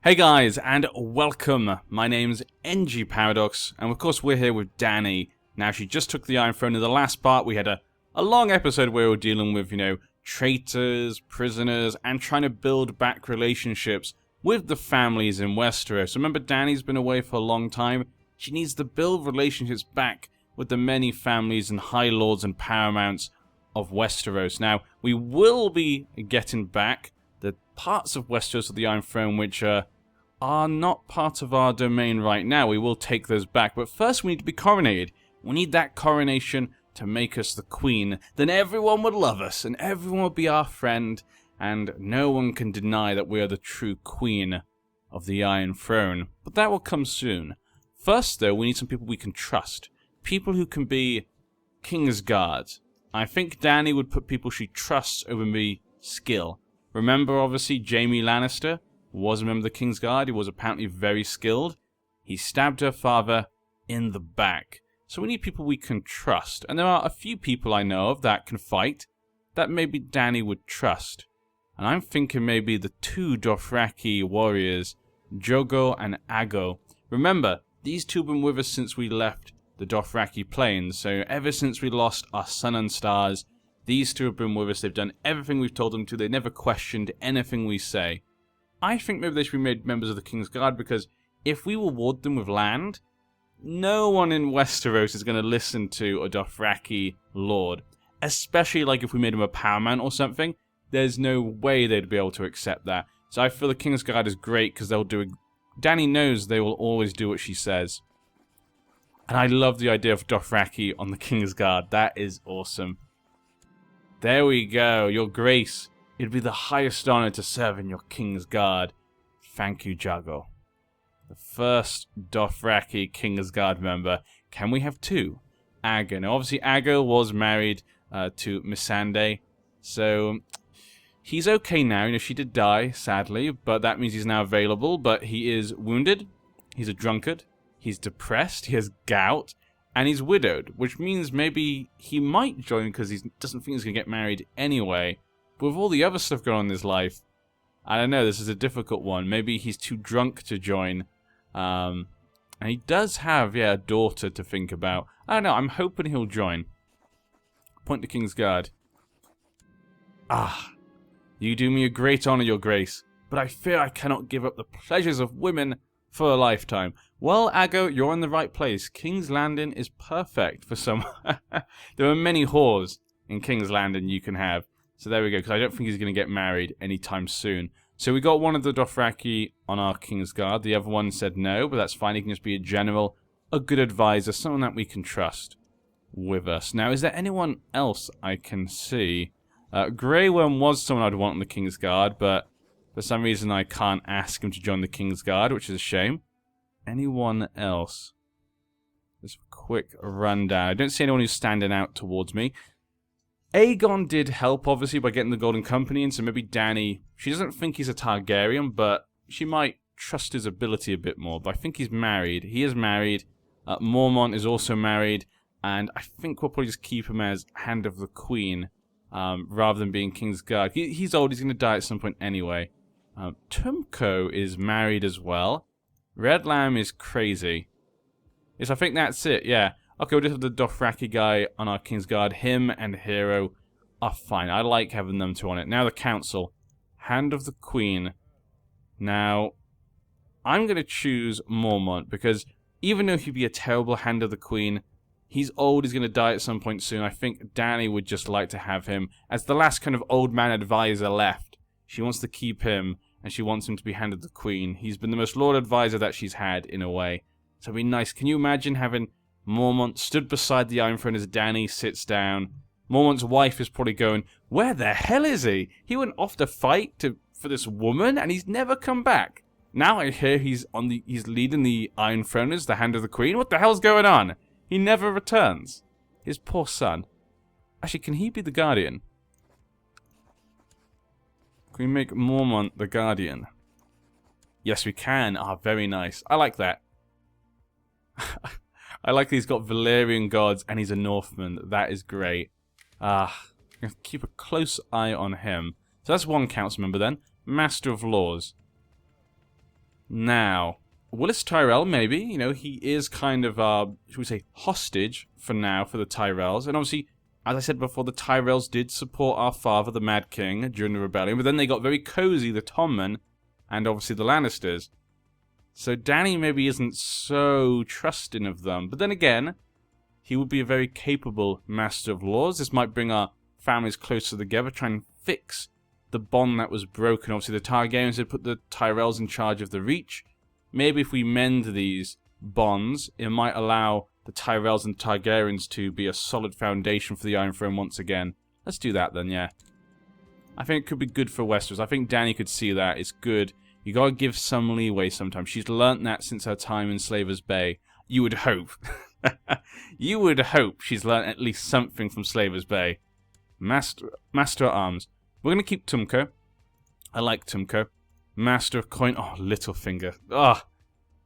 Hey guys, and welcome. My name's NG Paradox, and of course we're here with Dany. Now, she just took the Iron Throne. In the last part, we had a long episode where we were dealing with, traitors, prisoners, and trying to build back relationships with the families in Westeros. Remember, Dany's been away for a long time. She needs to build relationships back with the many families and High Lords and Paramounts of Westeros. Now, we will be getting back the parts of Westeros of the Iron Throne which are not part of our domain right now. We will take those back, but first we need to be coronated. We need that coronation to make us the queen. Then everyone would love us, and everyone would be our friend, and no one can deny that we are the true queen of the Iron Throne. But that will come soon. First, though, we need some people we can trust. People who can be King's Guard. I think Dany would put people she trusts over me skill. Remember, obviously, Jaime Lannister was a member of the King's Guard. He was apparently very skilled. He stabbed her father in the back. So we need people we can trust. And there are a few people I know of that can fight that maybe Dany would trust. And I'm thinking maybe the two Dothraki Warriors, Jogo and Ago. Remember, these two have been with us since we left the Dothraki Plains. So ever since we lost our sun and stars, these two have been with us. They've done everything we've told them to. They never questioned anything we say. I think maybe they should be made members of the King's Guard, because if we reward them with land, no one in Westeros is going to listen to a Dothraki lord. Especially like if we made him a paramount or something. There's no way they'd be able to accept that. So I feel the King's Guard is great because they'll do it. Dany knows they will always do what she says. And I love the idea of Dothraki on the King's Guard. That is awesome. There we go. Your Grace. It'd be the highest honor to serve in your King's Guard. Thank you, Jago. The first Dothraki King's Guard member. Can we have two? Ago. Now, obviously, Ago was married to Missandei, so he's okay now. She did die, sadly, but that means he's now available. But he is wounded. He's a drunkard. He's depressed. He has gout. And he's widowed, which means maybe he might join because he doesn't think he's going to get married anyway. But with all the other stuff going on in his life, I don't know, this is a difficult one. Maybe he's too drunk to join. And he does have, a daughter to think about. I don't know, I'm hoping he'll join. Point to King's Guard. Ah, you do me a great honor, Your Grace, but I fear I cannot give up the pleasures of women for a lifetime. Well, Ago, you're in the right place. King's Landing is perfect for some... There are many whores in King's Landing you can have. So there we go, because I don't think he's going to get married anytime soon. So we got one of the Dothraki on our King's Guard. The other one said no, but that's fine. He can just be a general, a good advisor, someone that we can trust with us. Now, is there anyone else I can see? Grey Worm was someone I'd want on the King's Guard, but for some reason I can't ask him to join the King's Guard, which is a shame. Anyone else? Just a quick rundown. I don't see anyone who's standing out towards me. Aegon did help, obviously, by getting the Golden Company, and so maybe Dany, she doesn't think he's a Targaryen, but she might trust his ability a bit more. But I think he's married. He is married. Mormont is also married, and I think we'll probably just keep him as Hand of the Queen, rather than being King's Guard. He's old, he's going to die at some point anyway. Tumco is married as well. Red Lamb is crazy. Yes, I think that's it, yeah. Okay, we'll just have the Dothraki guy on our King's Guard. Him and Hero are fine. I like having them two on it. Now the Council. Hand of the Queen. Now, I'm going to choose Mormont, because even though he'd be a terrible Hand of the Queen, he's old, he's going to die at some point soon. I think Dany would just like to have him as the last kind of old man advisor left. She wants to keep him, and she wants him to be Hand of the Queen. He's been the most loyal advisor that she's had, in a way. So it'd be nice. Can you imagine having Mormont stood beside the Iron Throne as Dany sits down? Mormont's wife is probably going, where the hell is he? He went off to fight for this woman, and he's never come back. Now I hear he's leading the Iron Throne as the Hand of the Queen. What the hell's going on? He never returns. His poor son. Actually, can he be the Guardian? Can we make Mormont the Guardian? Yes, we can. Ah, very nice. I like that. I like that he's got Valyrian gods and he's a Northman. That is great. Keep a close eye on him. So that's one council member then. Master of Laws. Now, Willis Tyrell, maybe, you know, he is kind of, should we say, hostage for now for the Tyrells. And obviously, as I said before, the Tyrells did support our father, the Mad King, during the rebellion. But then they got very cozy, the Tommen, and obviously the Lannisters. So Dany maybe isn't so trusting of them. But then again, he would be a very capable Master of Laws. This might bring our families closer together, try and fix the bond that was broken. Obviously, the Targaryens had put the Tyrells in charge of the Reach. Maybe if we mend these bonds, it might allow the Tyrells and Targaryens to be a solid foundation for the Iron Throne once again. Let's do that then, yeah. I think it could be good for Westeros. I think Dany could see that. It's good. You gotta give some leeway sometimes. She's learnt that since her time in Slaver's Bay. You would hope. You would hope she's learnt at least something from Slaver's Bay. Master at Arms. We're gonna keep Tumco. I like Tumco. Master of Coin. Oh, Littlefinger. Ah.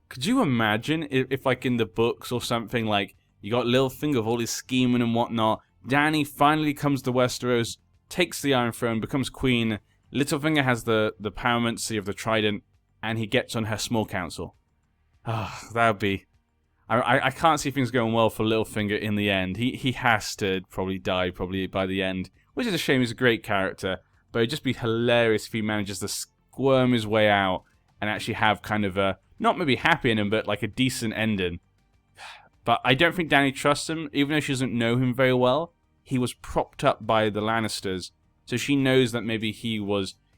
Could you imagine if, like, in the books or something, like, you got Littlefinger with all his scheming and whatnot. Dany finally comes to Westeros, takes the Iron Throne, becomes queen. Littlefinger has the paramountcy of the Trident, and he gets on her small council. Ah, that would be... I can't see things going well for Littlefinger in the end. He has to probably die by the end, which is a shame. He's a great character, but it'd just be hilarious if he manages to squirm his way out and actually have kind of a... not maybe happy ending, but like a decent ending. But I don't think Dany trusts him, even though she doesn't know him very well. He was propped up by the Lannisters, so she knows that maybe he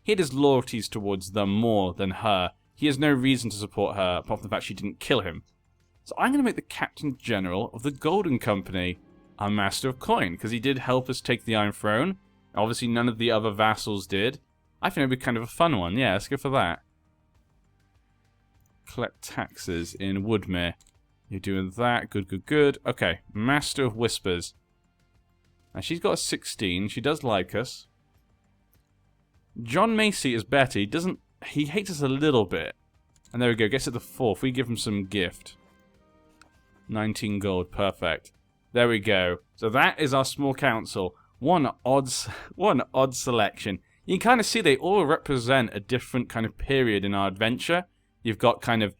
had his loyalties towards them more than her. He has no reason to support her, apart from the fact she didn't kill him. So I'm going to make the Captain General of the Golden Company our Master of Coin, because he did help us take the Iron Throne. Obviously, none of the other vassals did. I think it would be kind of a fun one. Yeah, let's go for that. Collect taxes in Woodmere. You're doing that. Good, good, good. Okay, Master of Whispers. Now, she's got a 16. She does like us. John Macy is better. He hates us a little bit. And there we go. Gets it the 4th. We give him some gift. 19 gold. Perfect. There we go. So that is our small council. One odd selection. You can kind of see they all represent a different kind of period in our adventure. You've got kind of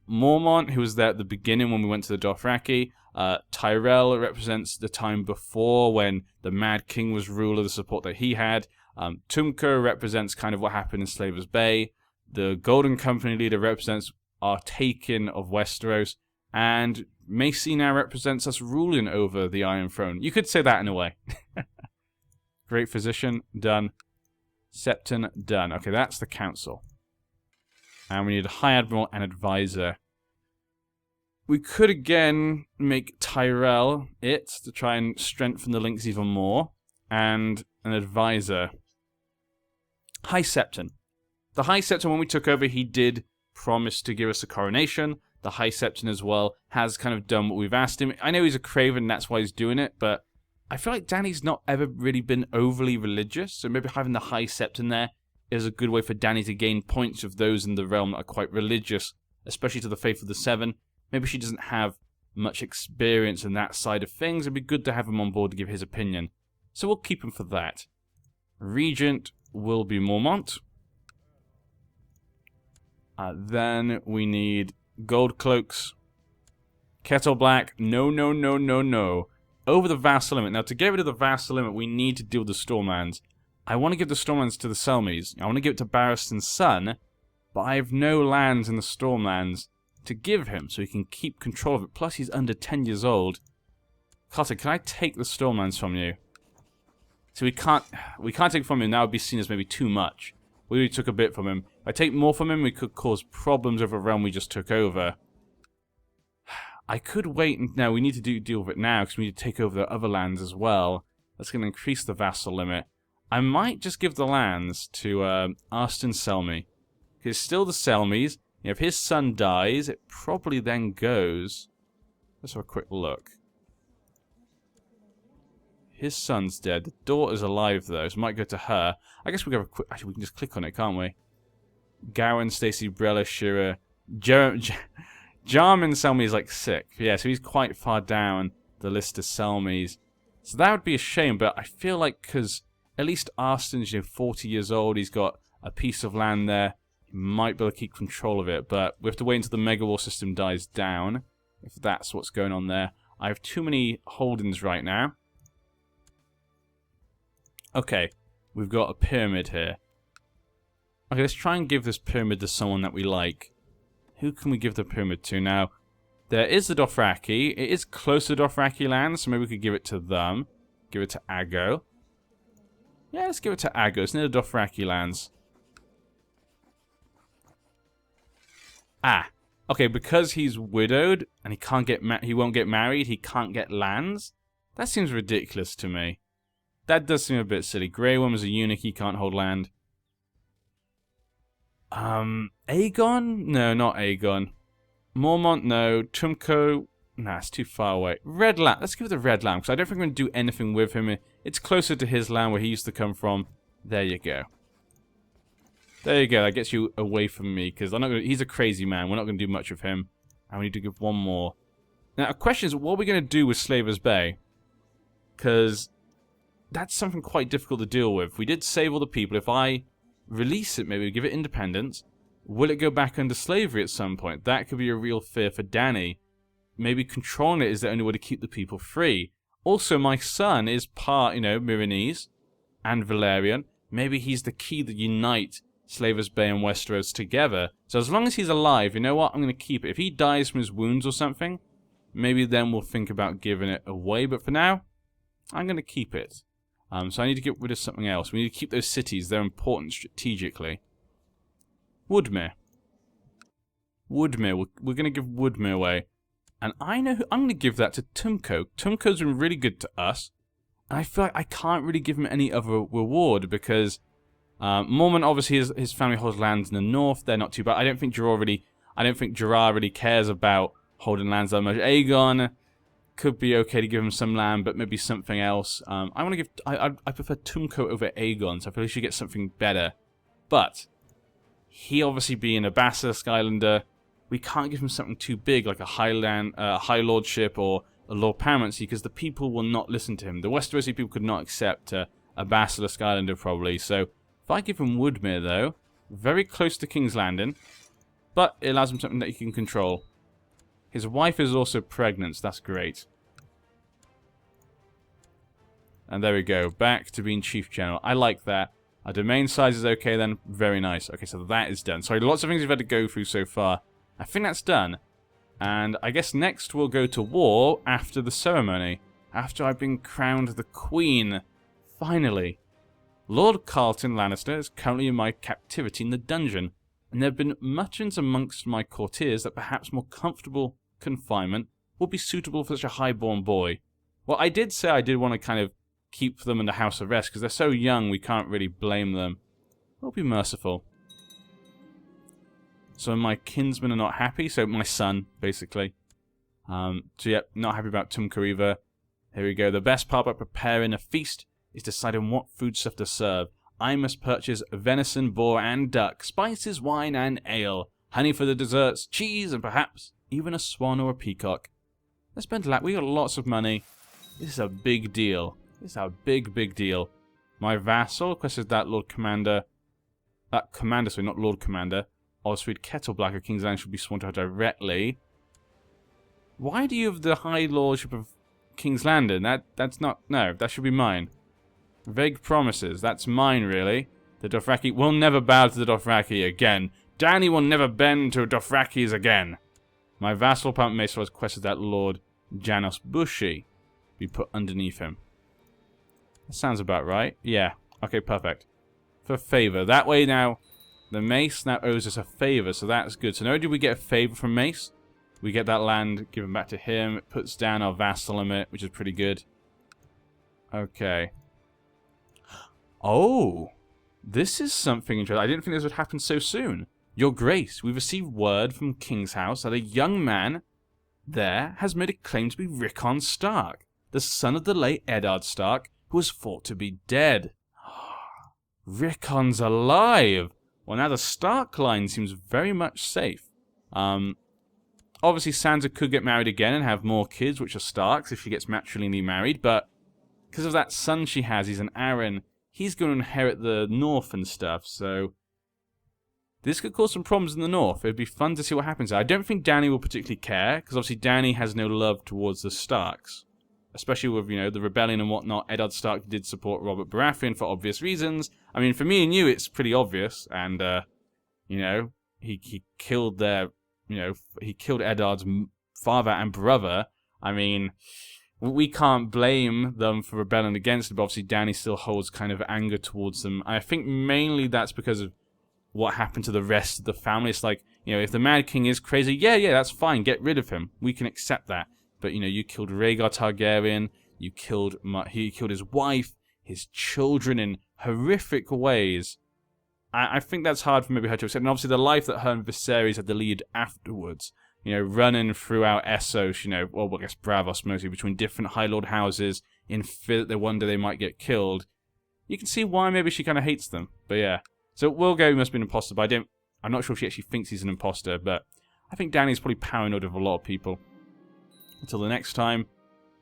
Mormont, who was there at the beginning when we went to the Dothraki. Tyrell represents the time before when the Mad King was ruler, the support that he had. Tumco represents kind of what happened in Slaver's Bay. The Golden Company leader represents our taking of Westeros. And Macy now represents us ruling over the Iron Throne. You could say that in a way. Great Physician, done. Septon, done. Okay, that's the council. And we need a High Admiral and Advisor. We could again make Tyrell it to try and strengthen the links even more. And an Advisor. High Septon. The High Septon, when we took over, he did promise to give us a coronation. The High Septon as well has kind of done what we've asked him. I know he's a craven, that's why he's doing it, but I feel like Dany's not ever really been overly religious, so maybe having the High Septon there is a good way for Dany to gain points of those in the realm that are quite religious, especially to the Faith of the Seven. Maybe she doesn't have much experience in that side of things. It'd be good to have him on board to give his opinion. So we'll keep him for that. Regent will be Mormont. Then we need gold cloaks. Kettle Black. No, no, no, no, no. Over the vassal limit. Now, to get rid of the vassal limit, we need to deal with the Stormlands. I want to give the Stormlands to the Selmies. I want to give it to Barristan's son, but I have no lands in the Stormlands to give him, so he can keep control of it. Plus, he's under 10 years old. Carter, can I take the Stormlands from you? So we can't take it from him. That would be seen as maybe too much. We already took a bit from him. If I take more from him, we could cause problems over a realm we just took over. I could wait. No, we need to deal with it now, because we need to take over the other lands as well. That's going to increase the vassal limit. I might just give the lands to Arstan Selmy. It's still the Selmies. You know, if his son dies, it probably then goes... Let's have a quick look. His son's dead. The daughter's alive, though, so it might go to her. I guess we can have a quick... Actually, we can just click on it, can't we? Gowan, Stacey, Brella, Shira... Jarman Selmy is like 6. Yeah, so he's quite far down the list of Selmies. So that would be a shame, but I feel like because at least Arstan's 40 years old, he's got a piece of land there. might be able to keep control of it, but we have to wait until the Mega War system dies down, if that's what's going on there. I have too many holdings right now. Okay, we've got a pyramid here. Okay, let's try and give this pyramid to someone that we like. Who can we give the pyramid to now? There is the Dothraki. It is close to Dothraki land, so maybe we could give it to them. Give it to Aggo. Yeah, let's give it to Aggo. It's near the Dothraki lands. Ah, okay, because he's widowed and he can't get he won't get married, he can't get lands. That seems ridiculous to me. That does seem a bit silly. Grey Worm is a eunuch, he can't hold land. Aegon? No, not Aegon. Mormont? No. Tumco? Nah, it's too far away. Red Lamb. Let's give it the Red Lamb, because I don't think we're going to do anything with him. It's closer to his land where he used to come from. There you go. There you go. That gets you away from me, because he's a crazy man. We're not going to do much with him. And we need to give one more. Now, a question is, what are we going to do with Slaver's Bay? Because that's something quite difficult to deal with. We did save all the people. If I release it, maybe give it independence, will it go back under slavery at some point? That could be a real fear for Dany. Maybe controlling it is the only way to keep the people free. Also, my son is part, Myronese and Valerian. Maybe he's the key that unite Slaver's Bay and Westeros together. So as long as he's alive, you know what? I'm going to keep it. If he dies from his wounds or something, maybe then we'll think about giving it away. But for now, I'm going to keep it. So I need to get rid of something else. We need to keep those cities. They're important strategically. Woodmere. Woodmere. We're going to give Woodmere away. And I know who I'm going to give that to Tumco. Tumco's been really good to us. And I feel like I can't really give him any other reward because Mormont, obviously, his family holds lands in the north. They're not too bad. I don't think Gerard really cares about holding lands that much. Aegon could be okay to give him some land, but maybe something else. I want to give. I prefer Tumco over Aegon, so I feel he should get something better. But he obviously being a Basilisk Islander, we can't give him something too big like a High Lordship or a Lord Paramountcy because the people will not listen to him. The Westerosi people could not accept a Basilisk Islander probably. So if I give him Woodmere though, very close to King's Landing, but it allows him something that he can control. His wife is also pregnant, so that's great. And there we go, back to being Chief General. I like that. Our domain size is okay then, very nice. Okay, so that is done. Sorry, lots of things we've had to go through so far. I think that's done. And I guess next we'll go to war after the ceremony. After I've been crowned the Queen. Finally. Lord Carlton Lannister is currently in my captivity in the dungeon. And there have been mutterings amongst my courtiers that perhaps more comfortable confinement would be suitable for such a high-born boy. Well, I did say I did want to kind of keep them in the house arrest, because they're so young we can't really blame them. We'll be merciful. So my kinsmen are not happy, so my son, basically. So yeah, not happy about Tumco either. Here we go. The best part about preparing a feast is deciding what food stuff to serve. I must purchase venison, boar, and duck, spices, wine, and ale, honey for the desserts, cheese, and perhaps even a swan or a peacock. Let's spend we got lots of money. This is a big deal. This is a big, big deal. My vassal requested that Lord Commander... Commander, sorry, not Lord Commander. Osfried Kettleblack of King's Land should be sworn to her directly. Why do you have the High Lordship of King's Landing? That's not... No, that should be mine. Vague promises. That's mine, really. The Dothraki will never bow to the Dothraki again. Dany will never bend to Dothrakis again. My vassal Paramount Maester has requested that Lord Janos Bushi be put underneath him. That sounds about right. Yeah. Okay, perfect. For favor. That way now, the Mace now owes us a favor, so that's good. So not only do we get a favor from Mace, we get that land given back to him. It puts down our vassal limit, which is pretty good. Okay. Oh, this is something interesting. I didn't think this would happen so soon. Your Grace, we've received word from King's House that a young man there has made a claim to be Rickon Stark, the son of the late Eddard Stark, who was thought to be dead. Rickon's alive! Well, now the Stark line seems very much safe. Obviously, Sansa could get married again and have more kids, which are Starks, if she gets matrilineally married, but because of that son she has, he's an Arryn. He's going to inherit the north and stuff, so This could cause some problems in the north. It'd be fun to see what happens. I don't think Dany will particularly care, because obviously Dany has no love towards the Starks. Especially with, you know, the rebellion and whatnot. Eddard Stark did support Robert Baratheon for obvious reasons. I mean, for me and you, it's pretty obvious. And, you know, he killed their, you know, he killed Eddard's father and brother. I mean, we can't blame them for rebelling against it, but obviously Dany still holds kind of anger towards them. I think mainly that's because of what happened to the rest of the family. It's like, you know, if the Mad King is crazy, yeah, that's fine, get rid of him. We can accept that. But, you know, you killed Rhaegar Targaryen, he killed his wife, his children in horrific ways. I think that's hard for maybe her to accept. And obviously the life that her and Viserys had to lead afterwards, you know, running throughout Essos, you know, well, I guess Braavos mostly, between different High Lord houses, in fear that they wonder they might get killed. You can see why maybe she kind of hates them. But yeah. So Will Gary must be an imposter, but I'm not sure if she actually thinks he's an imposter, but I think Dany's probably paranoid of a lot of people. Until the next time,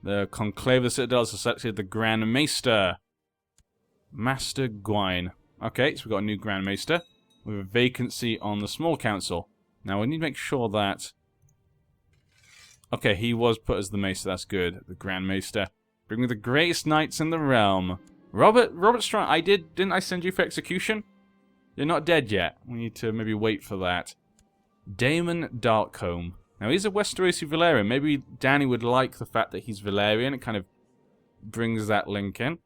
the Conclave of the Citadel has selected the Grand Maester, Master Gwaine. Okay, so we've got a new Grand Maester with a vacancy on the Small Council. Now we need to make sure that... Okay, he was put as the Maester, that's good. The Grand Maester. Bring me the greatest knights in the realm. Robert Strong, didn't I send you for execution? You're not dead yet. We need to maybe wait for that. Daemon Darkcomb. Now, he's a Westerosi Valyrian. Maybe Dany would like the fact that he's Valyrian. It kind of brings that link in.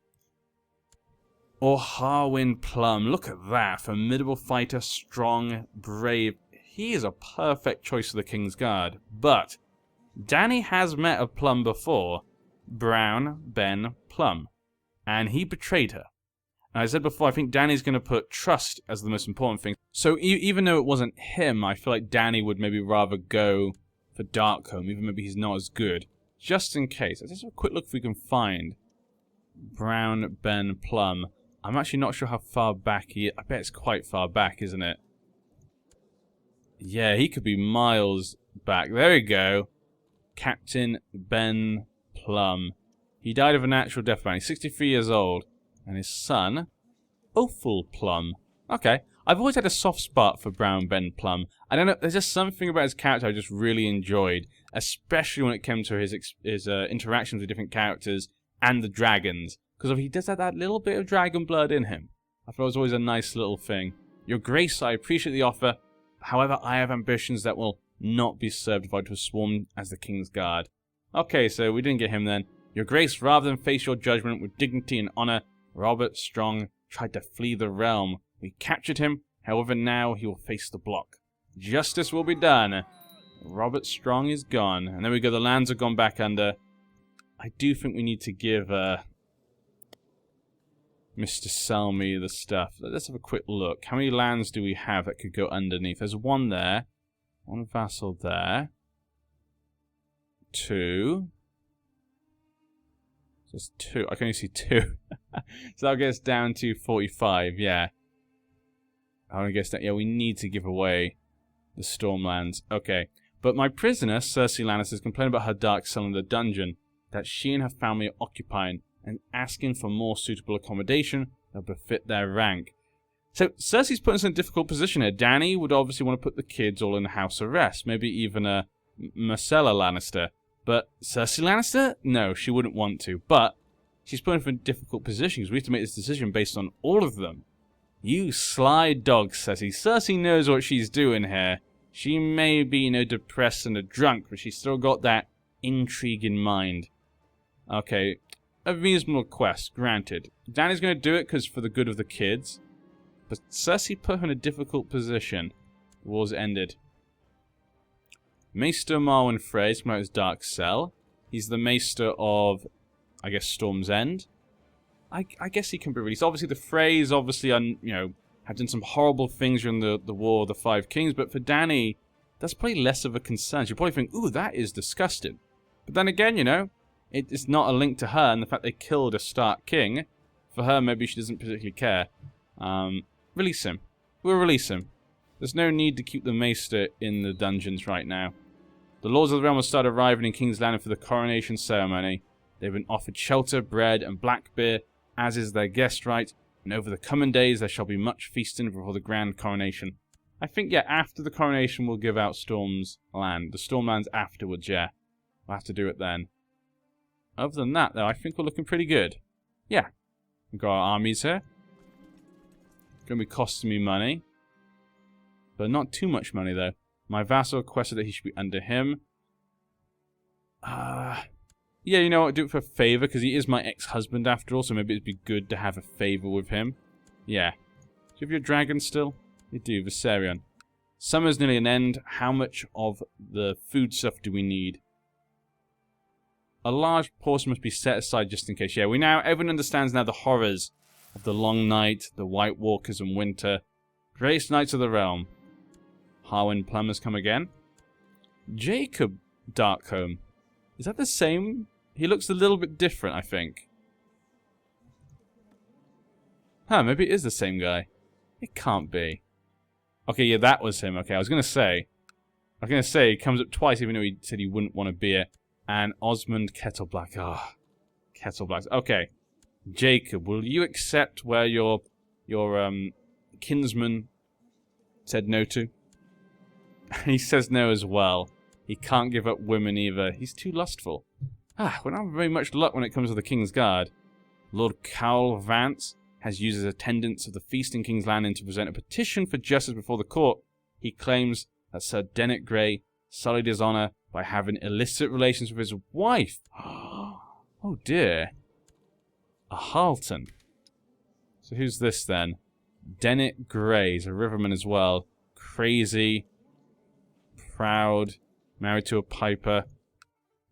Or Harwin Plum. Look at that. Formidable fighter, strong, brave. He is a perfect choice for the King's Guard. But Dany has met a Plum before. Brown Ben Plum. And he betrayed her. And I said before, I think Dany's going to put trust as the most important thing. So even though it wasn't him, I feel like Dany would maybe rather go for Darkcomb, even maybe he's not as good. Just in case. Let's just have a quick look if we can find Brown Ben Plum. I'm actually not sure how far back he is. I bet it's quite far back, isn't it? Yeah, he could be miles back. There we go. Captain Ben Plum. He died of a natural death, man. He's 63 years old. And his son, Ophel Plum. Okay. I've always had a soft spot for Brown Ben Plum. I don't know, there's just something about his character I just really enjoyed. Especially when it came to his interactions with different characters and the dragons. Because he does have that little bit of dragon blood in him. I thought it was always a nice little thing. Your Grace, I appreciate the offer. However, I have ambitions that will not be served if I was sworn as the King's Guard. Okay, so we didn't get him then. Your Grace, rather than face your judgment with dignity and honor, Robert Strong tried to flee the realm. We captured him, however now he will face the block. Justice will be done. Robert Strong is gone. And there we go, the lands have gone back under. I do think we need to give Mr. Selmy the stuff. Let's have a quick look. How many lands do we have that could go underneath? There's one there. One vassal there. Two. There's two. I can only see two. So that gets down to 45, yeah. I guess that, yeah, we need to give away the Stormlands. Okay. But my prisoner, Cersei Lannister, is complaining about her dark cell in the dungeon that she and her family are occupying and asking for more suitable accommodation that befit their rank. So Cersei's putting us in a difficult position here. Dany would obviously want to put the kids all in house arrest. Maybe even a Myrcella Lannister. But Cersei Lannister? No, she wouldn't want to. But she's put us in a difficult position because we have to make this decision based on all of them. You sly dog, Cersei. Cersei knows what she's doing here. She may be, you know, depressed and a drunk, but she's still got that intrigue in mind. Okay, a reasonable request, granted. Dany's going to do it because for the good of the kids. But Cersei put her in a difficult position. The war's ended. Maester Marwyn Frey's come out his dark cell. He's the Maester of, I guess, Storm's End. I guess he can be released. Obviously, the Freys, obviously, you know, have done some horrible things during the War of the Five Kings. But for Dany, that's probably less of a concern. She'll probably think, ooh, that is disgusting. But then again, you know, it's not a link to her and the fact they killed a Stark king. For her, maybe she doesn't particularly care. Release him. We'll release him. There's no need to keep the Maester in the dungeons right now. The Lords of the Realm will start arriving in King's Landing for the coronation ceremony. They've been offered shelter, bread, and black beer, as is their guest right, and over the coming days there shall be much feasting before the grand coronation. I think, yeah, after the coronation we'll give out Storm's land. The Stormlands afterwards, yeah. We'll have to do it then. Other than that, though, I think we're looking pretty good. Yeah. We've got our armies here. Gonna be costing me money. But not too much money, though. My vassal requested that he should be under him. Yeah, you know what? Do it for a favor, because he is my ex-husband after all, so maybe it'd be good to have a favor with him. Yeah. Do you have your dragon still? You do, Viserion. Summer's nearly an end. How much of the food stuff do we need? A large portion must be set aside just in case. Yeah, everyone understands now the horrors of the long night, the White Walkers and winter. Greatest knights of the realm. Harwin Plumbers come again. Jacob Darkcomb. Is that the same? He looks a little bit different, I think. Huh, maybe it is the same guy. It can't be. Okay, yeah, that was him. Okay, I was gonna say he comes up twice even though he said he wouldn't want a beer. And Osmond Kettleblack. Ah, Kettleblack. Okay. Jacob, will you accept where your kinsman said no to? He says no as well. He can't give up women either. He's too lustful. We don't have very much luck when it comes to the King's Guard. Lord Cowell Vance has used his attendance of the feast in King's Landing to present a petition for justice before the court. He claims that Sir Dennet Grey sullied his honour by having illicit relations with his wife. Oh dear. A Harleton. So who's this then? Dennet Grey. He's a riverman as well. Crazy. Proud. Married to a piper.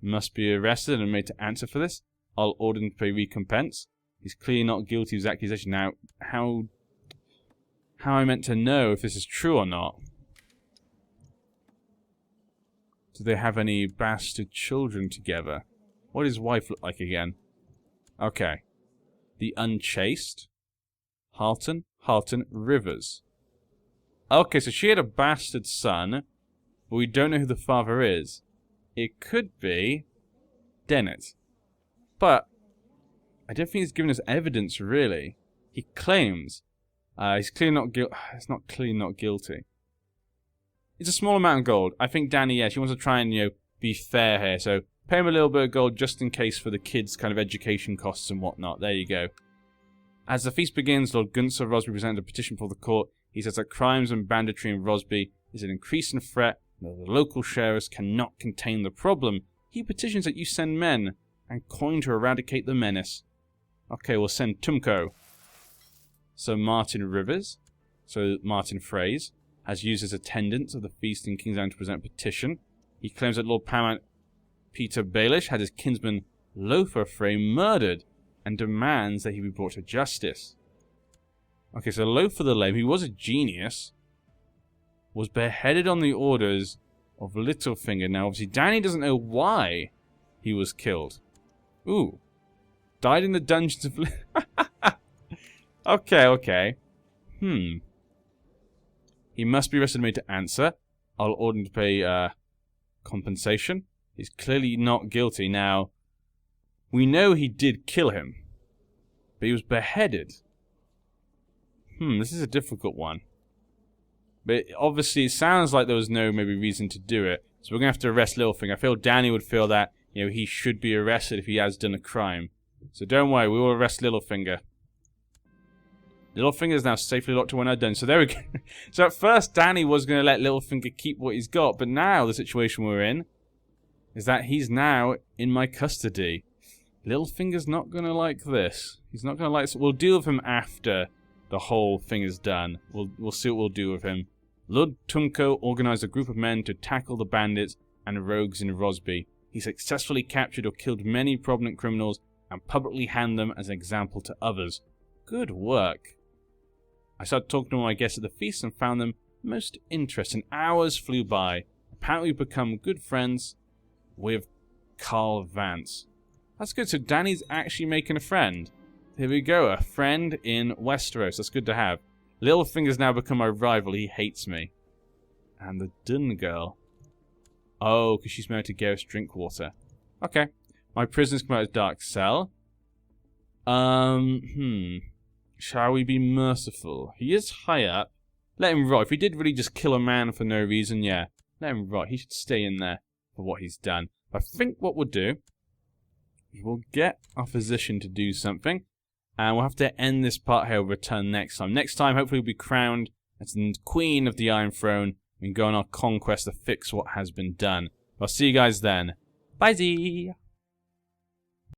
Must be arrested and made to answer for this. I'll order him to pay recompense. He's clearly not guilty of his accusation. Now, how am I meant to know if this is true or not? Do they have any bastard children together? What does his wife look like again? Okay. The Unchaste. Halton, Rivers. Okay, so she had a bastard son, but we don't know who the father is. It could be Dennet. But I don't think he's given us evidence, really. He claims he's clearly not guilty. It's not clearly not guilty. It's a small amount of gold. I think Dany, yeah, she wants to try and, be fair here. So pay him a little bit of gold just in case for the kids' kind of education costs and whatnot. There you go. As the feast begins, Lord Gunther of Rosby presented a petition before the court. He says that crimes and banditry in Rosby is an increasing threat and that the local sheriffs cannot contain the problem. He petitions that you send men and coin to eradicate the menace. Okay, we'll send Tumco. So Martin Rivers, so Martin Fraze, has used his attendance of the feast in King's Landing to present a petition. He claims that Lord Paramount Peter Baelish had his kinsman Lothar Frey murdered and demands that he be brought to justice. Okay, so Lothar the Lame, he was a genius, was beheaded on the orders of Littlefinger. Now, obviously, Dany doesn't know why he was killed. Ooh. Died in the dungeons of... Okay. He must be arrested and made to answer. I'll order him to pay compensation. He's clearly not guilty. Now, we know he did kill him, but he was beheaded. This is a difficult one. But obviously, it sounds like there was no maybe reason to do it. So we're going to have to arrest Littlefinger. I feel Dany would feel that, he should be arrested if he has done a crime. So don't worry, we will arrest Littlefinger. Littlefinger is now safely locked away when I'm done. So there we go. So at first, Dany was going to let Littlefinger keep what he's got. But now, the situation we're in is that he's now in my custody. Littlefinger's not going to like this. He's not going to like this. We'll deal with him after the whole thing is done. We'll see what we'll do with him. Lord Tumco organized a group of men to tackle the bandits and rogues in Rosby. He successfully captured or killed many prominent criminals and publicly handed them as an example to others. Good work. I started talking to my guests at the feast and found them most interesting. Hours flew by. Apparently we've become good friends with Carl Vance. That's good. So Dany's actually making a friend. Here we go. A friend in Westeros. That's good to have. Littlefinger's now become my rival. He hates me. And the Dun girl. Oh, because she's married to Gareth Drinkwater. Okay. My prisoners come out of his dark cell. Shall we be merciful? He is high up. let him rot. If he did really just kill a man for no reason, yeah, let him rot. He should stay in there for what he's done. I think what we'll do is we'll get our physician to do something, and we'll have to end this part here. We'll return next time. Next time, hopefully, we'll be crowned as the Queen of the Iron Throne and go on our conquest to fix what has been done. I'll see you guys then. Bye-zee!